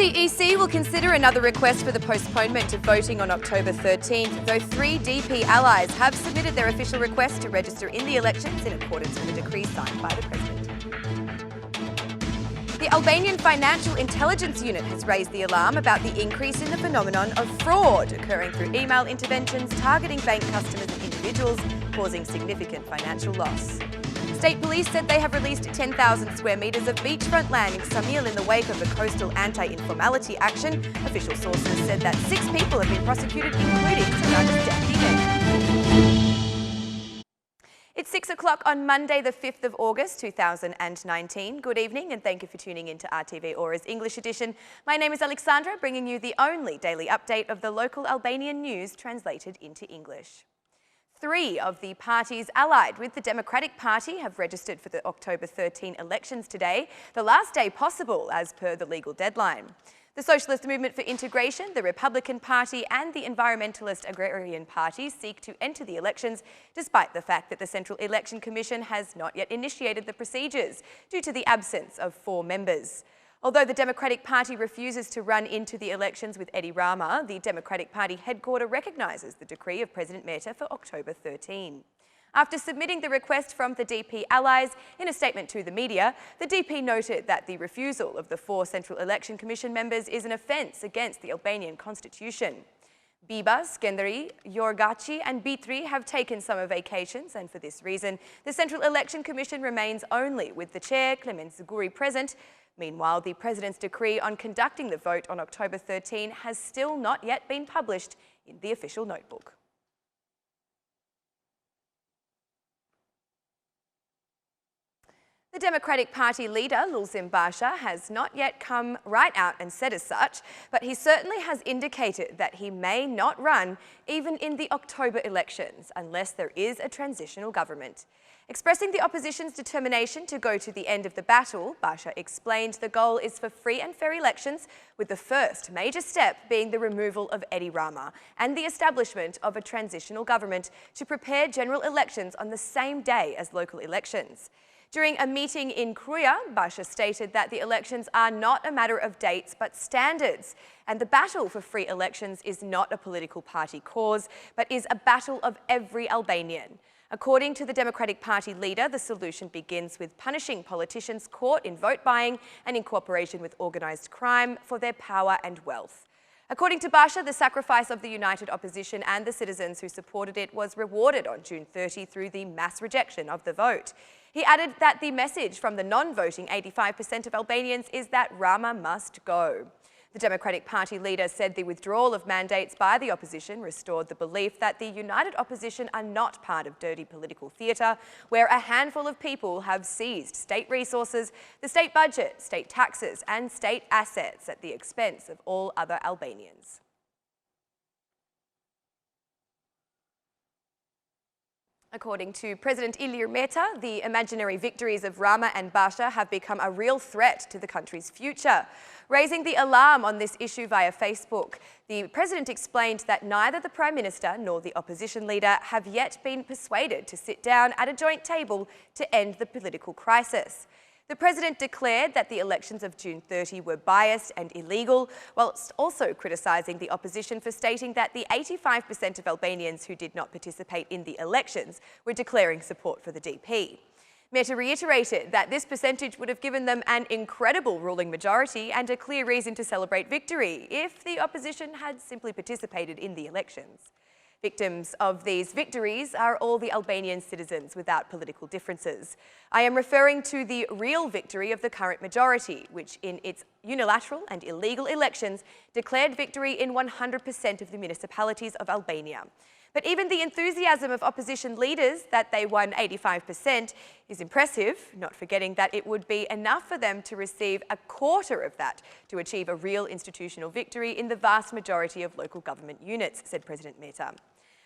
CEC will consider another request for the postponement to voting on October 13th, though 3 DP allies have submitted their official request to register in the elections in accordance with a decree signed by the President. The Albanian Financial Intelligence Unit has raised the alarm about the increase in the phenomenon of fraud occurring through email interventions targeting bank customers and individuals, causing significant financial loss. State police said they have released 10,000 square metres of beachfront land in Samil in the wake of the coastal anti-informality action. Official sources said that 6 people have been prosecuted, including Saranda's deputy mayor. It's 6 o'clock on Monday, the 5th of August, 2019. Good evening and thank you for tuning in to RTV Aura's English edition. My name is Alexandra, bringing you the only daily update of the local Albanian news translated into English. 3 of the parties allied with the Democratic Party have registered for the October 13 elections today, the last day possible as per the legal deadline. The Socialist Movement for Integration, the Republican Party and the Environmentalist Agrarian Party seek to enter the elections despite the fact that the Central Election Commission has not yet initiated the procedures due to the absence of 4 members. Although the Democratic Party refuses to run into the elections with Edi Rama, the Democratic Party headquarter recognises the decree of President Meta for October 13. After submitting the request from the DP allies in a statement to the media, the DP noted that the refusal of the 4 Central Election Commission members is an offence against the Albanian constitution. Biba, Skenderi, Yorgaci and Bitri have taken summer vacations, and for this reason, the Central Election Commission remains only with the chair, Clement Zuguri, present. Meanwhile, the President's decree on conducting the vote on October 13 has still not yet been published in the official notebook. The Democratic Party leader, Lulzim Basha, has not yet come right out and said as such, but he certainly has indicated that he may not run even in the October elections unless there is a transitional government. Expressing the opposition's determination to go to the end of the battle, Basha explained the goal is for free and fair elections, with the first major step being the removal of Edi Rama and the establishment of a transitional government to prepare general elections on the same day as local elections. During a meeting in Kruja, Basha stated that the elections are not a matter of dates but standards, and the battle for free elections is not a political party cause but is a battle of every Albanian. According to the Democratic Party leader, the solution begins with punishing politicians caught in vote buying and in cooperation with organised crime for their power and wealth. According to Basha, the sacrifice of the united opposition and the citizens who supported it was rewarded on June 30 through the mass rejection of the vote. He added that the message from the non-voting 85% of Albanians is that Rama must go. The Democratic Party leader said the withdrawal of mandates by the opposition restored the belief that the united opposition are not part of dirty political theatre, where a handful of people have seized state resources, the state budget, state taxes and state assets at the expense of all other Albanians. According to President Ilir Meta, the imaginary victories of Rama and Basha have become a real threat to the country's future. Raising the alarm on this issue via Facebook, the President explained that neither the Prime Minister nor the opposition leader have yet been persuaded to sit down at a joint table to end the political crisis. The President declared that the elections of June 30 were biased and illegal, whilst also criticising the opposition for stating that the 85% of Albanians who did not participate in the elections were declaring support for the DP. Meta reiterated that this percentage would have given them an incredible ruling majority and a clear reason to celebrate victory if the opposition had simply participated in the elections. Victims of these victories are all the Albanian citizens without political differences. I am referring to the real victory of the current majority, which in its unilateral and illegal elections declared victory in 100% of the municipalities of Albania. But even the enthusiasm of opposition leaders that they won 85% is impressive, not forgetting that it would be enough for them to receive a quarter of that to achieve a real institutional victory in the vast majority of local government units, said President Meta.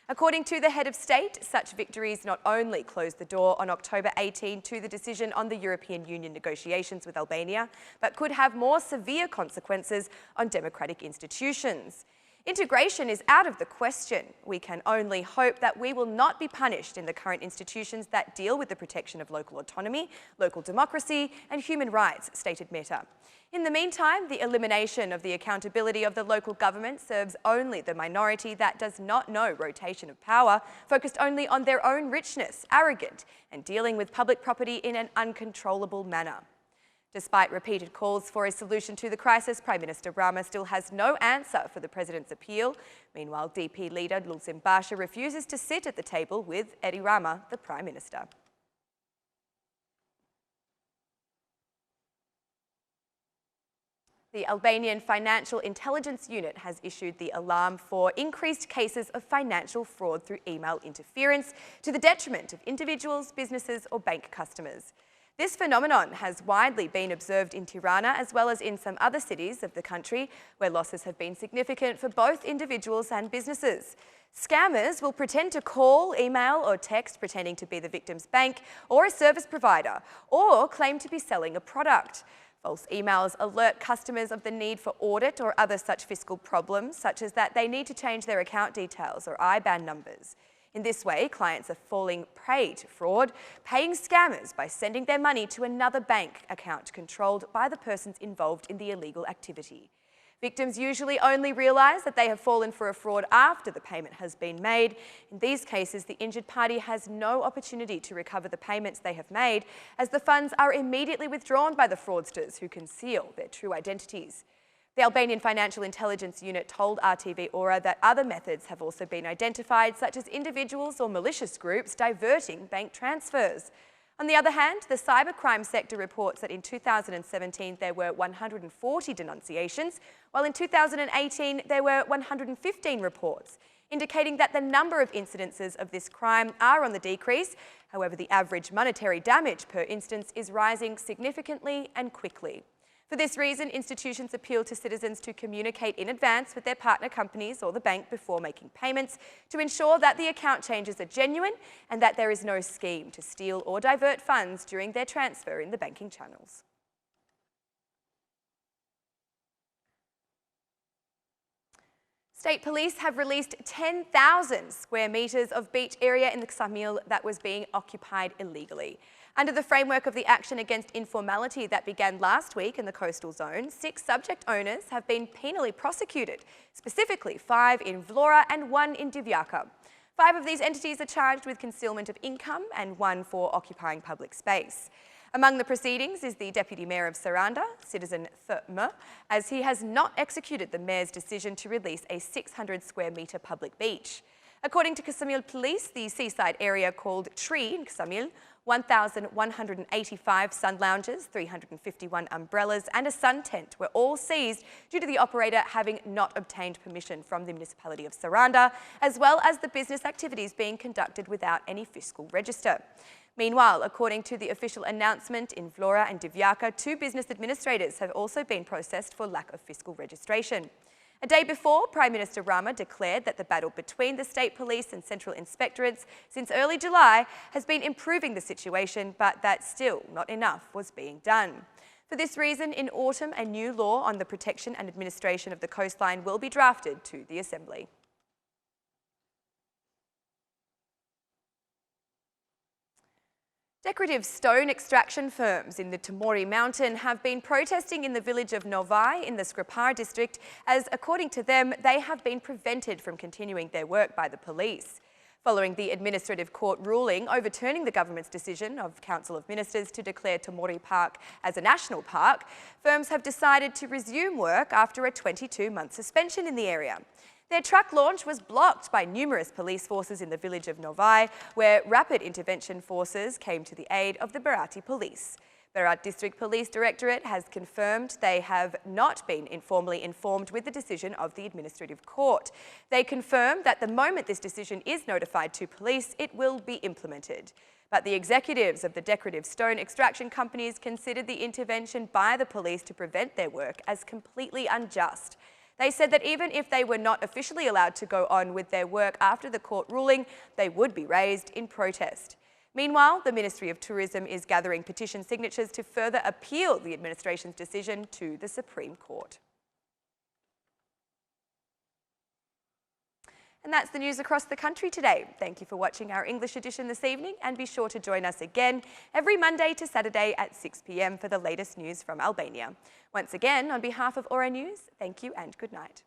According to the head of state, such victories not only closed the door on October 18 to the decision on the European Union negotiations with Albania, but could have more severe consequences on democratic institutions. Integration is out of the question. We can only hope that we will not be punished in the current institutions that deal with the protection of local autonomy, local democracy and human rights, stated Mehta. In the meantime, the elimination of the accountability of the local government serves only the minority that does not know rotation of power, focused only on their own richness, arrogant, and dealing with public property in an uncontrollable manner. Despite repeated calls for a solution to the crisis, Prime Minister Rama still has no answer for the President's appeal. Meanwhile, DP leader Lulzim Basha refuses to sit at the table with Edi Rama, the Prime Minister. The Albanian Financial Intelligence Unit has issued the alarm for increased cases of financial fraud through email interference to the detriment of individuals, businesses or bank customers. This phenomenon has widely been observed in Tirana as well as in some other cities of the country where losses have been significant for both individuals and businesses. Scammers will pretend to call, email or text pretending to be the victim's bank or a service provider or claim to be selling a product. False emails alert customers of the need for audit or other such fiscal problems, such as that they need to change their account details or IBAN numbers. In this way, clients are falling prey to fraud, paying scammers by sending their money to another bank account controlled by the persons involved in the illegal activity. Victims usually only realise that they have fallen for a fraud after the payment has been made. In these cases, the injured party has no opportunity to recover the payments they have made, as the funds are immediately withdrawn by the fraudsters who conceal their true identities. The Albanian Financial Intelligence Unit told RTV Ora that other methods have also been identified, such as individuals or malicious groups diverting bank transfers. On the other hand, the cybercrime sector reports that in 2017 there were 140 denunciations, while in 2018 there were 115 reports, indicating that the number of incidences of this crime are on the decrease. However, the average monetary damage per instance is rising significantly and quickly. For this reason, institutions appeal to citizens to communicate in advance with their partner companies or the bank before making payments to ensure that the account changes are genuine and that there is no scheme to steal or divert funds during their transfer in the banking channels. State police have released 10,000 square metres of beach area in the Ksamil that was being occupied illegally. Under the framework of the action against informality that began last week in the coastal zone, 6 subject owners have been penally prosecuted, specifically 5 in Vlora and 1 in Divjaka. 5 of these entities are charged with concealment of income and 1 for occupying public space. Among the proceedings is the Deputy Mayor of Saranda, citizen Thurma, as he has not executed the Mayor's decision to release a 600 square metre public beach. According to Ksamil Police, the seaside area called Tree in Ksamil, 1,185 sun lounges, 351 umbrellas and a sun tent were all seized due to the operator having not obtained permission from the municipality of Saranda, as well as the business activities being conducted without any fiscal register. Meanwhile, according to the official announcement in Vlora and Divjaka, 2 business administrators have also been processed for lack of fiscal registration. A day before, Prime Minister Rama declared that the battle between the state police and central inspectorates since early July has been improving the situation, but that still not enough was being done. For this reason, in autumn, a new law on the protection and administration of the coastline will be drafted to the Assembly. Decorative stone extraction firms in the Tamori mountain have been protesting in the village of Novi in the Skrapar district as, according to them, they have been prevented from continuing their work by the police. Following the administrative court ruling overturning the government's decision of Council of Ministers to declare Tamori Park as a national park, firms have decided to resume work after a 22-month suspension in the area. Their truck launch was blocked by numerous police forces in the village of Novi, where rapid intervention forces came to the aid of the Barati police. Berat District Police Directorate has confirmed they have not been informally informed with the decision of the administrative court. They confirmed that the moment this decision is notified to police, it will be implemented. But the executives of the decorative stone extraction companies considered the intervention by the police to prevent their work as completely unjust. They said that even if they were not officially allowed to go on with their work after the court ruling, they would be raised in protest. Meanwhile, the Ministry of Tourism is gathering petition signatures to further appeal the administration's decision to the Supreme Court. And that's the news across the country today. Thank you for watching our English edition this evening, and be sure to join us again every Monday to Saturday at 6 p.m. for the latest news from Albania. Once again, on behalf of Aura News, thank you and good night.